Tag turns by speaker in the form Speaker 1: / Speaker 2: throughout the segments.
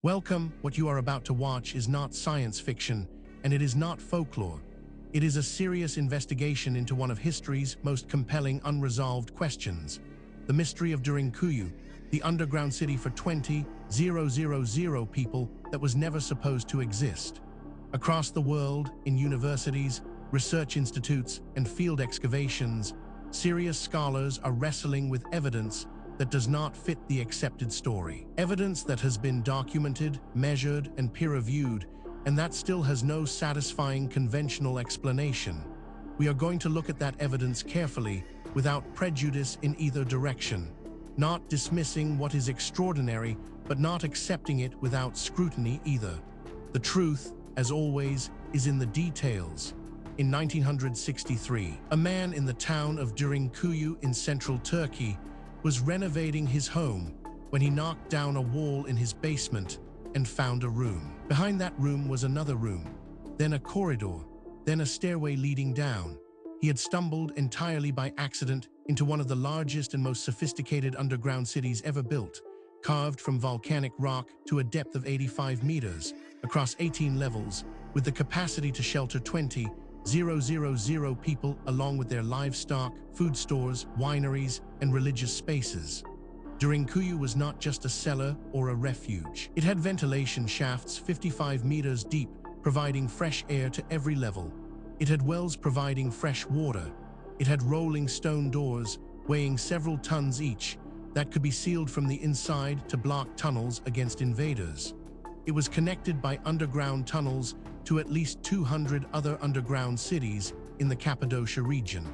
Speaker 1: Welcome. What you are about to watch is not science fiction, and it is not folklore. It is a serious investigation into one of history's most compelling unresolved questions. The mystery of Derinkuyu, the underground city for 20,000 people that was never supposed to exist. Across the world, in universities, research institutes, and field excavations, serious scholars are wrestling with evidence that does not fit the accepted story. Evidence that has been documented, measured, and peer-reviewed, and that still has no satisfying conventional explanation. We are going to look at that evidence carefully, without prejudice in either direction. Not dismissing what is extraordinary, but not accepting it without scrutiny either. The truth, as always, is in the details. In 1963, a man in the town of Derinkuyu in central Turkey was renovating his home when he knocked down a wall in his basement and found a room. Behind that room was another room, then a corridor, then a stairway leading down. He had stumbled entirely by accident into one of the largest and most sophisticated underground cities ever built, carved from volcanic rock to a depth of 85 meters, across 18 levels, with the capacity to shelter 20,000 people along with their livestock, food stores, wineries, and religious spaces. Derinkuyu was not just a cellar or a refuge. It had ventilation shafts 55 meters deep, providing fresh air to every level. It had wells providing fresh water. It had rolling stone doors, weighing several tons each, that could be sealed from the inside to block tunnels against invaders. It was connected by underground tunnels to at least 200 other underground cities in the Cappadocia region.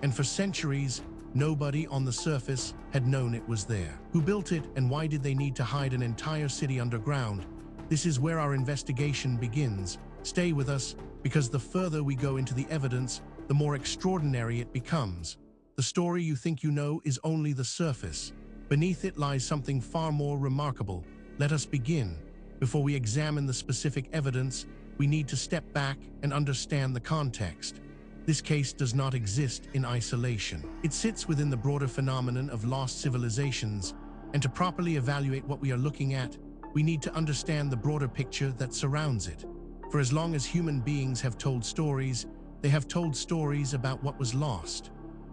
Speaker 1: And for centuries, nobody on the surface had known it was there. Who built it, and why did they need to hide an entire city underground? This is where our investigation begins. Stay with us, because the further we go into the evidence, the more extraordinary it becomes. The story you think you know is only the surface. Beneath it lies something far more remarkable. Let us begin. Before we examine the specific evidence, we need to step back and understand the context. This case does not exist in isolation. It sits within the broader phenomenon of lost civilizations, and to properly evaluate what we are looking at, we need to understand the broader picture that surrounds it. For as long as human beings have told stories, they have told stories about what was lost.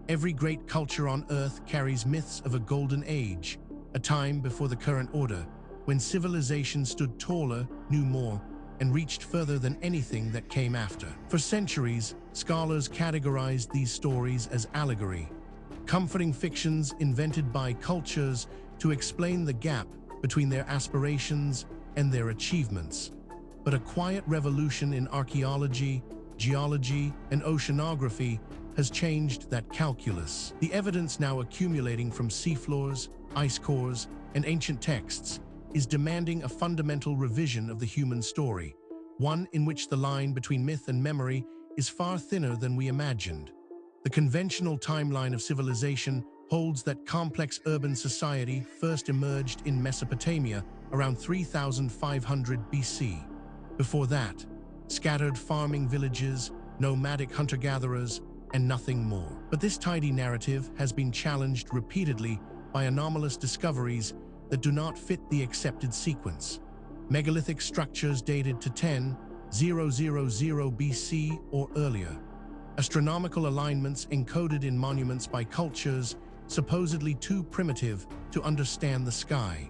Speaker 1: Every great culture on Earth carries myths of a golden age, a time before the current order, when civilization stood taller, knew more, and reached further than anything that came after. For centuries, scholars categorized these stories as allegory, comforting fictions invented by cultures to explain the gap between their aspirations and their achievements. But a quiet revolution in archaeology, geology, and oceanography has changed that calculus. The evidence now accumulating from seafloors, ice cores, and ancient texts is demanding a fundamental revision of the human story, one in which the line between myth and memory is far thinner than we imagined. The conventional timeline of civilization holds that complex urban society first emerged in Mesopotamia around 3,500 BC. Before that, scattered farming villages, nomadic hunter-gatherers, and nothing more. But this tidy narrative has been challenged repeatedly by anomalous discoveries that do not fit the accepted sequence. Megalithic structures dated to 10,000 BC or earlier. Astronomical alignments encoded in monuments by cultures supposedly too primitive to understand the sky.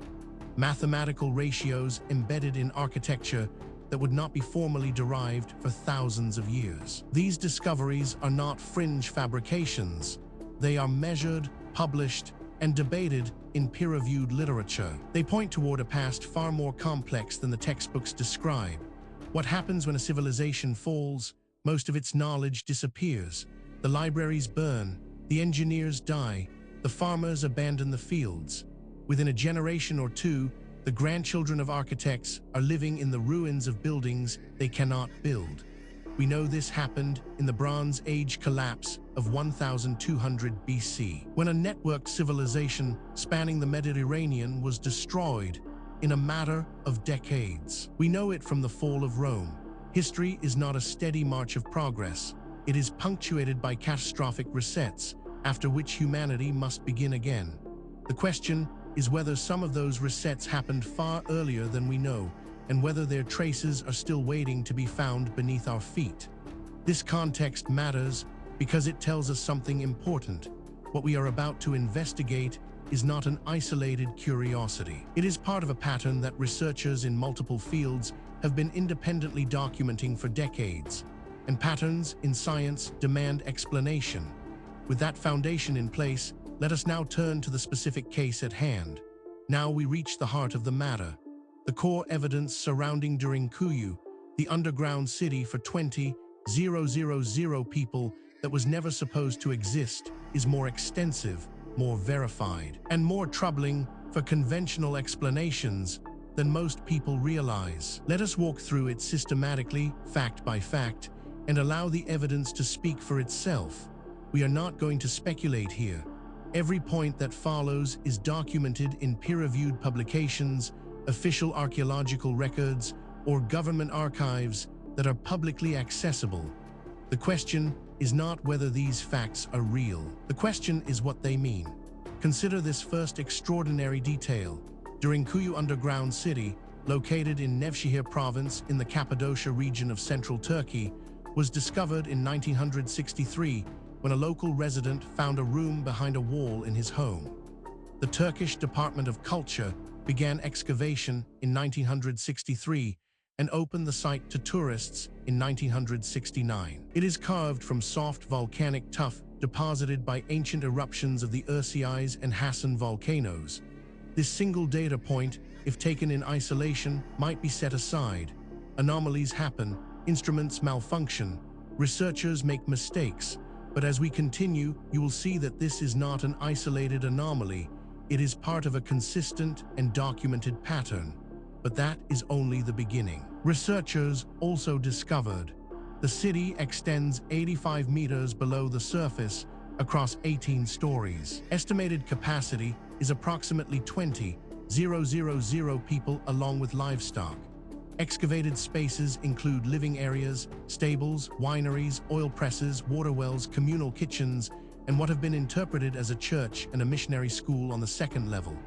Speaker 1: Mathematical ratios embedded in architecture that would not be formally derived for thousands of years. These discoveries are not fringe fabrications. They are measured, published, and debated in peer-reviewed literature. They point toward a past far more complex than the textbooks describe. What happens when a civilization falls? Most of its knowledge disappears. The libraries burn, the engineers die, the farmers abandon the fields. Within a generation or two, the grandchildren of architects are living in the ruins of buildings they cannot build. We know this happened in the Bronze Age collapse of 1200 BC, when a networked civilization spanning the Mediterranean was destroyed in a matter of decades. We know it from the fall of Rome. History is not a steady march of progress. It is punctuated by catastrophic resets, after which humanity must begin again. The question is whether some of those resets happened far earlier than we know, and whether their traces are still waiting to be found beneath our feet. This context matters because it tells us something important. What we are about to investigate is not an isolated curiosity. It is part of a pattern that researchers in multiple fields have been independently documenting for decades. And patterns in science demand explanation. With that foundation in place, let us now turn to the specific case at hand. Now we reach the heart of the matter. The core evidence surrounding Derinkuyu, the underground city for 20,000 people that was never supposed to exist, is more extensive, more verified, and more troubling for conventional explanations than most people realize. Let us walk through it systematically, fact by fact, and allow the evidence to speak for itself. We are not going to speculate here. Every point that follows is documented in peer-reviewed publications, official archaeological records, or government archives that are publicly accessible. The question is not whether these facts are real. The question is what they mean. Consider this first extraordinary detail. Derinkuyu underground city, located in Nevşehir province in the Cappadocia region of central Turkey, was discovered in 1963 when a local resident found a room behind a wall in his home. The Turkish Department of Culture began excavation in 1963 and opened the site to tourists in 1969. It is carved from soft volcanic tuff deposited by ancient eruptions of the Erciyes and Hasan volcanoes. This single data point, if taken in isolation, might be set aside. Anomalies happen, instruments malfunction, researchers make mistakes, but as we continue, you will see that this is not an isolated anomaly. It is part of a consistent and documented pattern. But that is only the beginning. Researchers also discovered the city extends 85 meters below the surface across 18 stories. Estimated capacity is approximately 20,000 people along with livestock. Excavated spaces include living areas, stables, wineries, oil presses, water wells, communal kitchens, and what have been interpreted as a church and a missionary school on the second level.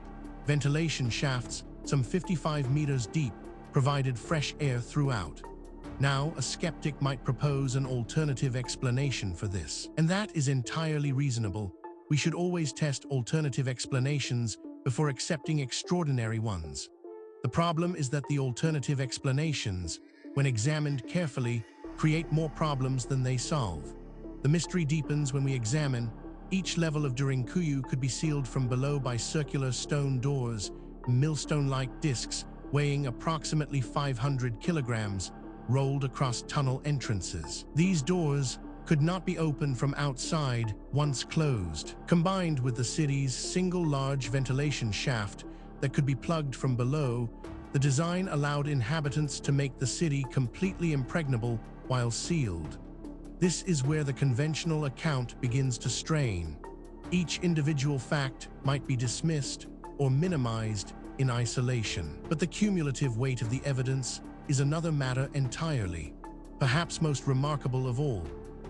Speaker 1: Ventilation shafts, some 55 meters deep, provided fresh air throughout. Now, a skeptic might propose an alternative explanation for this. And that is entirely reasonable. We should always test alternative explanations before accepting extraordinary ones. The problem is that the alternative explanations, when examined carefully, create more problems than they solve. The mystery deepens when we examine. Each level of Derinkuyu could be sealed from below by circular stone doors, millstone-like discs weighing approximately 500 kilograms, rolled across tunnel entrances. These doors could not be opened from outside once closed. Combined with the city's single large ventilation shaft that could be plugged from below, the design allowed inhabitants to make the city completely impregnable while sealed. This is where the conventional account begins to strain. Each individual fact might be dismissed or minimized in isolation. But the cumulative weight of the evidence is another matter entirely. Perhaps most remarkable of all,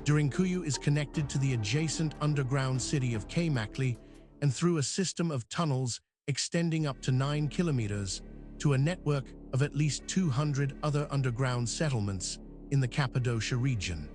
Speaker 1: Derinkuyu is connected to the adjacent underground city of Cappadocia and through a system of tunnels extending up to 9 kilometers to a network of at least 200 other underground settlements in the Cappadocia region.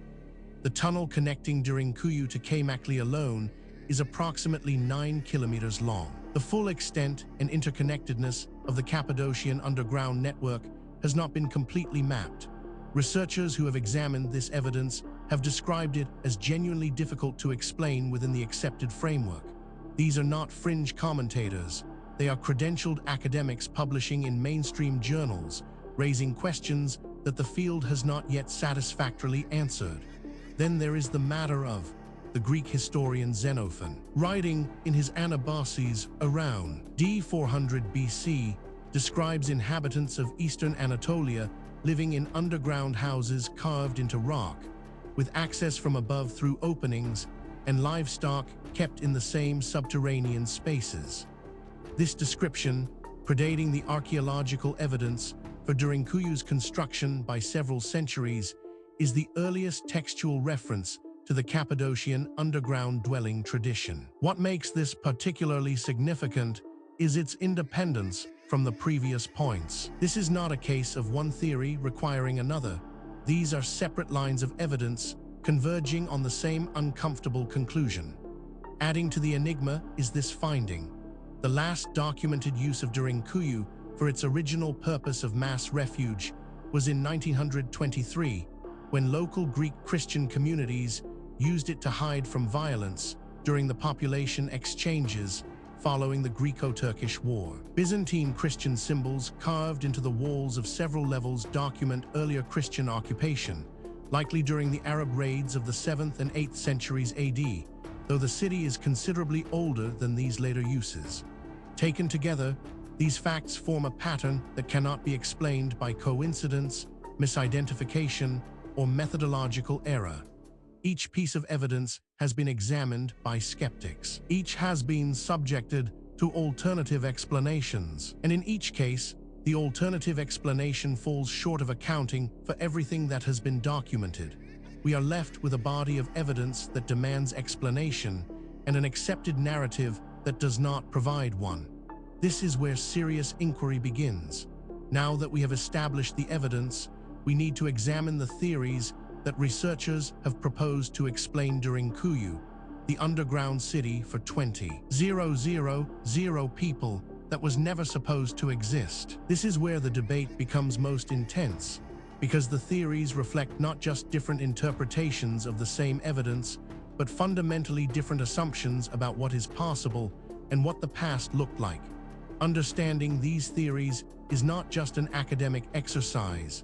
Speaker 1: The tunnel connecting Derinkuyu to Cappadocia alone is approximately 9 kilometers long. The full extent and interconnectedness of the Cappadocian underground network has not been completely mapped. Researchers who have examined this evidence have described it as genuinely difficult to explain within the accepted framework. These are not fringe commentators. They are credentialed academics publishing in mainstream journals, raising questions that the field has not yet satisfactorily answered. Then there is the matter of the Greek historian Xenophon. Writing in his Anabasis around d. 400 BC, describes inhabitants of eastern Anatolia living in underground houses carved into rock, with access from above through openings, and livestock kept in the same subterranean spaces. This description, predating the archaeological evidence for Derinkuyu's construction by several centuries, is the earliest textual reference to the Cappadocian underground dwelling tradition. What makes this particularly significant is its independence from the previous points. This is not a case of one theory requiring another. These are separate lines of evidence converging on the same uncomfortable conclusion. Adding to the enigma is this finding: the last documented use of Derinkuyu for its original purpose of mass refuge was in 1923, when local Greek Christian communities used it to hide from violence during the population exchanges following the Greco-Turkish War. Byzantine Christian symbols carved into the walls of several levels document earlier Christian occupation, likely during the Arab raids of the 7th and 8th centuries AD, though the city is considerably older than these later uses. Taken together, these facts form a pattern that cannot be explained by coincidence, misidentification, or methodological error. Each piece of evidence has been examined by skeptics. Each has been subjected to alternative explanations, and in each case, the alternative explanation falls short of accounting for everything that has been documented. We are left with a body of evidence that demands explanation and an accepted narrative that does not provide one. This is where serious inquiry begins. Now that we have established the evidence, we need to examine the theories that researchers have proposed to explain Derinkuyu, the underground city for 20,000 people that was never supposed to exist. This is where the debate becomes most intense, because the theories reflect not just different interpretations of the same evidence, but fundamentally different assumptions about what is possible and what the past looked like. Understanding these theories is not just an academic exercise.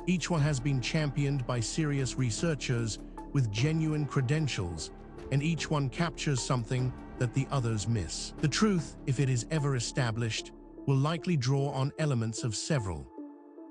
Speaker 1: Each one has been championed by serious researchers with genuine credentials, and each one captures something that the others miss. The truth, if it is ever established, will likely draw on elements of several.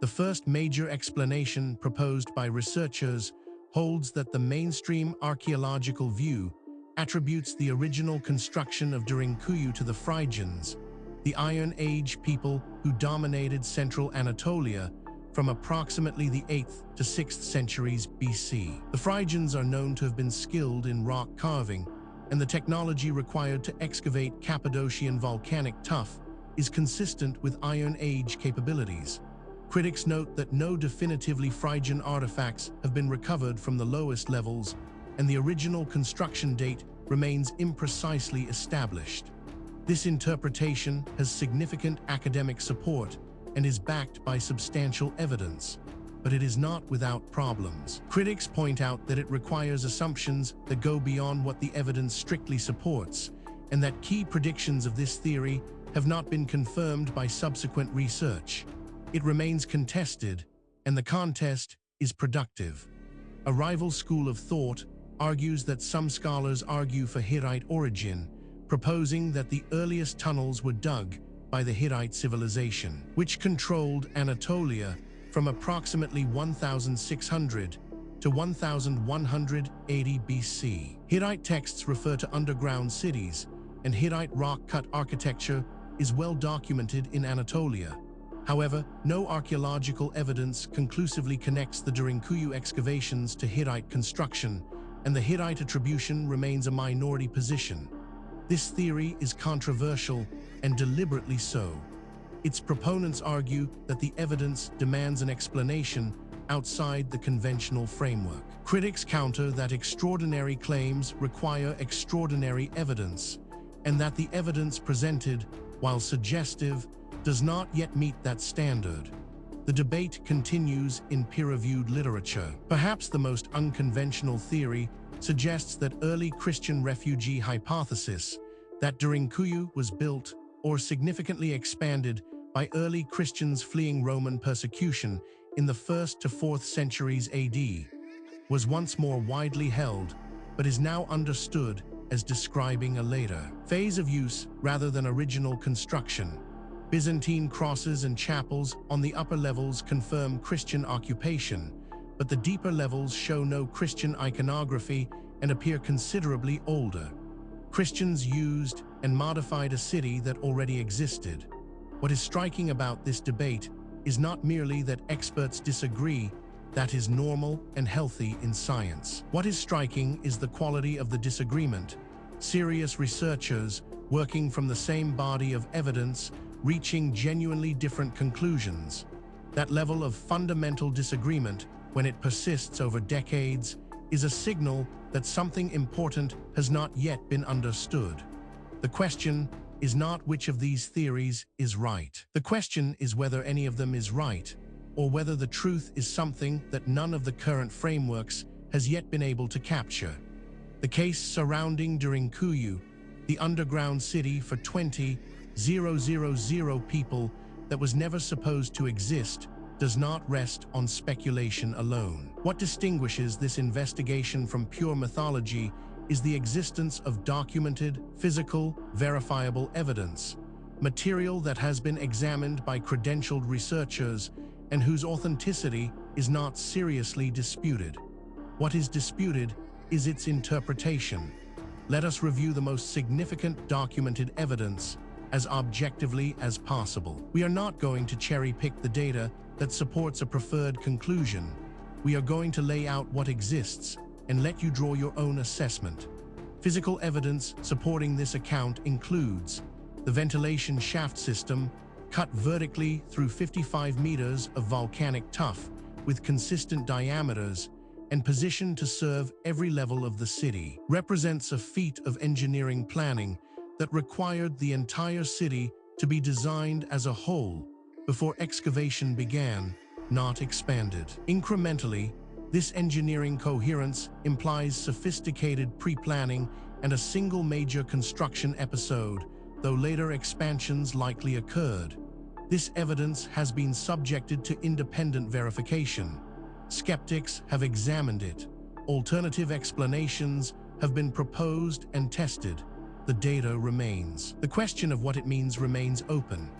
Speaker 1: The first major explanation proposed by researchers holds that the mainstream archaeological view attributes the original construction of Derinkuyu to the Phrygians, the Iron Age people who dominated central Anatolia from approximately the 8th to 6th centuries BC. The Phrygians are known to have been skilled in rock carving, and the technology required to excavate Cappadocian volcanic tuff is consistent with Iron Age capabilities. Critics note that no definitively Phrygian artifacts have been recovered from the lowest levels, and the original construction date remains imprecisely established. This interpretation has significant academic support and is backed by substantial evidence, but it is not without problems. Critics point out that it requires assumptions that go beyond what the evidence strictly supports, and that key predictions of this theory have not been confirmed by subsequent research. It remains contested, and the contest is productive. A rival school of thought argues that some scholars argue for Hittite origin, proposing that the earliest tunnels were dug by the Hittite civilization, which controlled Anatolia from approximately 1600 to 1180 BC. Hittite texts refer to underground cities, and Hittite rock-cut architecture is well documented in Anatolia. However, no archaeological evidence conclusively connects the Derinkuyu excavations to Hittite construction, and the Hittite attribution remains a minority position. This theory is controversial, and deliberately so. Its proponents argue that the evidence demands an explanation outside the conventional framework. Critics counter that extraordinary claims require extraordinary evidence, and that the evidence presented, while suggestive, does not yet meet that standard. The debate continues in peer-reviewed literature. Perhaps the most unconventional theory suggests that early Christian refugee hypothesis that Derinkuyu was built or significantly expanded by early Christians fleeing Roman persecution in the 1st to 4th centuries AD was once more widely held, but is now understood as describing a later phase of use rather than original construction. Byzantine crosses and chapels on the upper levels confirm Christian occupation, but the deeper levels show no Christian iconography and appear considerably older. Christians used and modified a city that already existed. What is striking about this debate is not merely that experts disagree. That is normal and healthy in science. What is striking is the quality of the disagreement. Serious researchers working from the same body of evidence, reaching genuinely different conclusions. That level of fundamental disagreement, when it persists over decades, is a signal that something important has not yet been understood. The question is not which of these theories is right. The question is whether any of them is right, or whether the truth is something that none of the current frameworks has yet been able to capture. The case surrounding Derinkuyu, the underground city for 20,000 people that was never supposed to exist, does not rest on speculation alone. What distinguishes this investigation from pure mythology is the existence of documented, physical, verifiable evidence, material that has been examined by credentialed researchers and whose authenticity is not seriously disputed. What is disputed is its interpretation. Let us review the most significant documented evidence as objectively as possible. We are not going to cherry-pick the data that supports a preferred conclusion. We are going to lay out what exists and let you draw your own assessment. Physical evidence supporting this account includes the ventilation shaft system, cut vertically through 55 meters of volcanic tuff with consistent diameters and positioned to serve every level of the city, represents a feat of engineering planning that required the entire city to be designed as a whole before excavation began, not expanded. Incrementally, this engineering coherence implies sophisticated pre-planning and a single major construction episode, though later expansions likely occurred. This evidence has been subjected to independent verification. Skeptics have examined it. Alternative explanations have been proposed and tested. The data remains. The question of what it means remains open.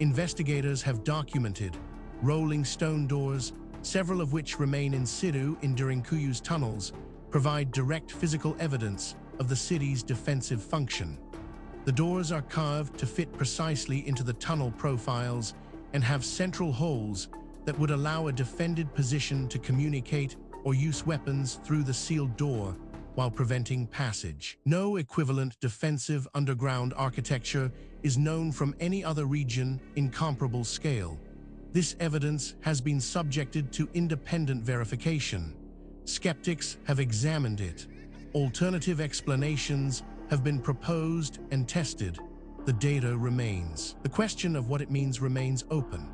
Speaker 1: Investigators have documented rolling stone doors, several of which remain in situ in Derinkuyu's tunnels, provide direct physical evidence of the city's defensive function. The doors are carved to fit precisely into the tunnel profiles and have central holes that would allow a defended position to communicate or use weapons through the sealed door while preventing passage. No equivalent defensive underground architecture is known from any other region in comparable scale. This evidence has been subjected to independent verification. Skeptics have examined it. Alternative explanations have been proposed and tested. The data remains. The question of what it means remains open.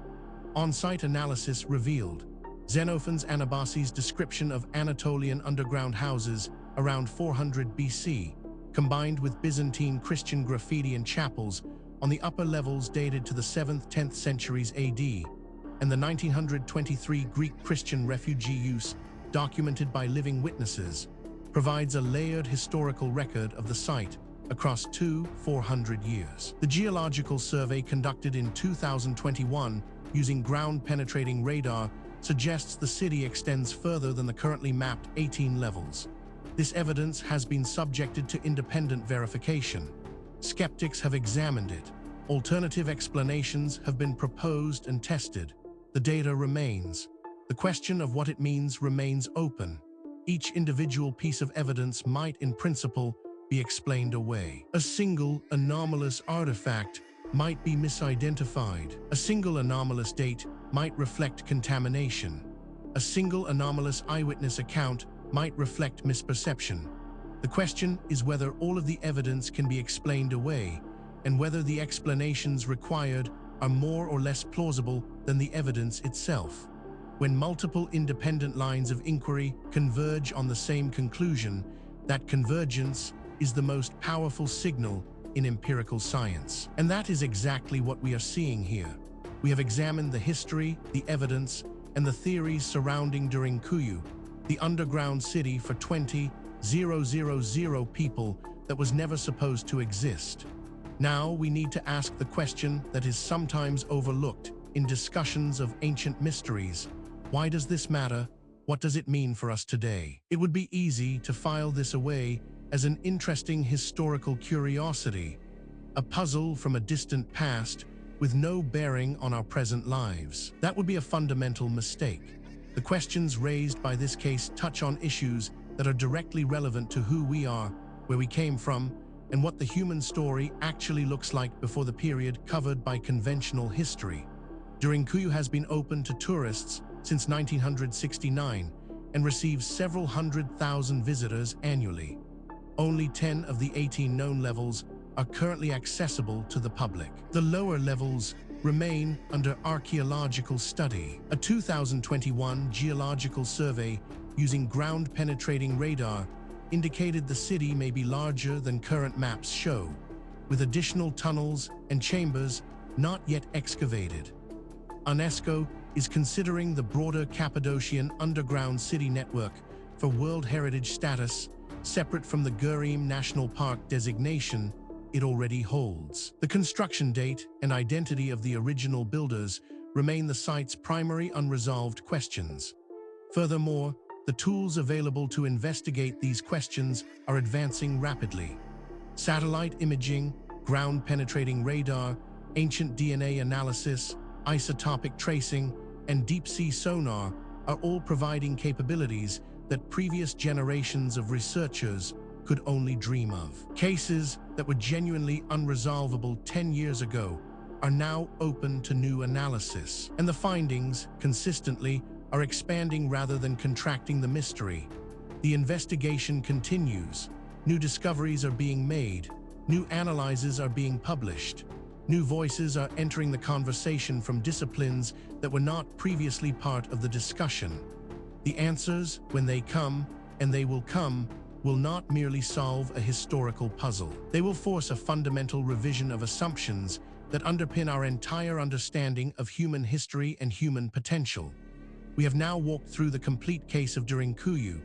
Speaker 1: On-site analysis revealed Xenophon's Anabasis description of Anatolian underground houses around 400 BC, combined with Byzantine Christian graffiti and chapels on the upper levels dated to the 7th-10th centuries AD, and the 1923 Greek Christian refugee use documented by living witnesses, provides a layered historical record of the site across 400 years. The geological survey conducted in 2021 using ground-penetrating radar suggests the city extends further than the currently mapped 18 levels. This evidence has been subjected to independent verification. Skeptics have examined it. Alternative explanations have been proposed and tested. The data remains. The question of what it means remains open. Each individual piece of evidence might, in principle, be explained away. A single anomalous artifact might be misidentified. A single anomalous date might reflect contamination. A single anomalous eyewitness account might reflect misperception. The question is whether all of the evidence can be explained away, and whether the explanations required are more or less plausible than the evidence itself. When multiple independent lines of inquiry converge on the same conclusion, that convergence is the most powerful signal in empirical science. And that is exactly what we are seeing here. We have examined the history, the evidence, and the theories surrounding Derinkuyu, the underground city for 20,000 people that was never supposed to exist. Now we need to ask the question that is sometimes overlooked in discussions of ancient mysteries. Why does this matter? What does it mean for us today? It would be easy to file this away as an interesting historical curiosity, a puzzle from a distant past with no bearing on our present lives. That would be a fundamental mistake. The questions raised by this case touch on issues that are directly relevant to who we are, where we came from, and what the human story actually looks like before the period covered by conventional history. Derinkuyu has been open to tourists since 1969 and receives several 100,000 visitors annually. Only 10 of the 18 known levels are currently accessible to the public. The lower levels remain under archaeological study. A 2021 geological survey using ground-penetrating radar indicated the city may be larger than current maps show, with additional tunnels and chambers not yet excavated. UNESCO is considering the broader Cappadocian underground city network for World Heritage status, separate from the Guriem National Park designation it already holds. The construction date and identity of the original builders remain the site's primary unresolved questions. Furthermore, the tools available to investigate these questions are advancing rapidly. Satellite imaging, ground-penetrating radar, ancient DNA analysis, isotopic tracing, and deep-sea sonar are all providing capabilities that previous generations of researchers could only dream of. Cases that were genuinely unresolvable 10 years ago are now open to new analysis, and the findings, consistently, are expanding rather than contracting the mystery. The investigation continues. New discoveries are being made. New analyses are being published. New voices are entering the conversation from disciplines that were not previously part of the discussion. The answers, when they come, and they will come, will not merely solve a historical puzzle. They will force a fundamental revision of assumptions that underpin our entire understanding of human history and human potential. We have now walked through the complete case of Derinkuyu,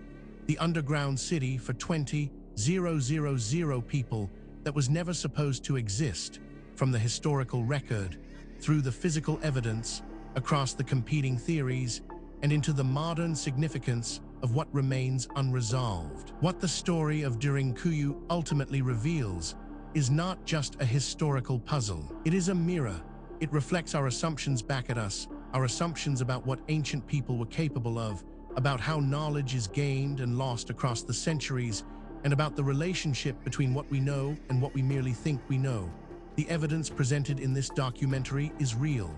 Speaker 1: the underground city for 20,000 people that was never supposed to exist, from the historical record, through the physical evidence, across the competing theories, and into the modern significance of what remains unresolved. What the story of Derinkuyu ultimately reveals is not just a historical puzzle. It is a mirror. It reflects our assumptions back at us, our assumptions about what ancient people were capable of, about how knowledge is gained and lost across the centuries, and about the relationship between what we know and what we merely think we know. The evidence presented in this documentary is real.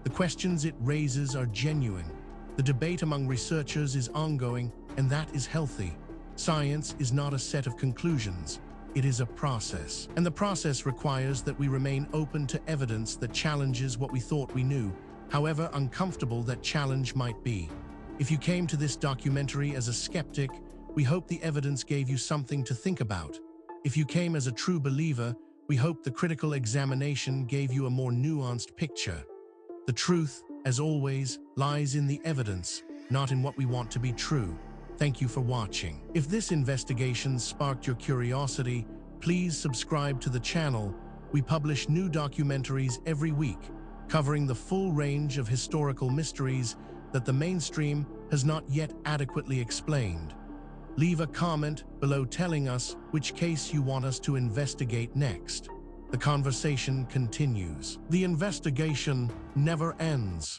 Speaker 1: The questions it raises are genuine. The debate among researchers is ongoing, and that is healthy. Science is not a set of conclusions. It is a process. And the process requires that we remain open to evidence that challenges what we thought we knew, however uncomfortable that challenge might be. If you came to this documentary as a skeptic, we hope the evidence gave you something to think about. If you came as a true believer, we hope the critical examination gave you a more nuanced picture. The truth, as always, lies in the evidence, not in what we want to be true. Thank you for watching. If this investigation sparked your curiosity, please subscribe to the channel. We publish new documentaries every week, covering the full range of historical mysteries that the mainstream has not yet adequately explained. Leave a comment below telling us which case you want us to investigate next. The conversation continues. The investigation never ends.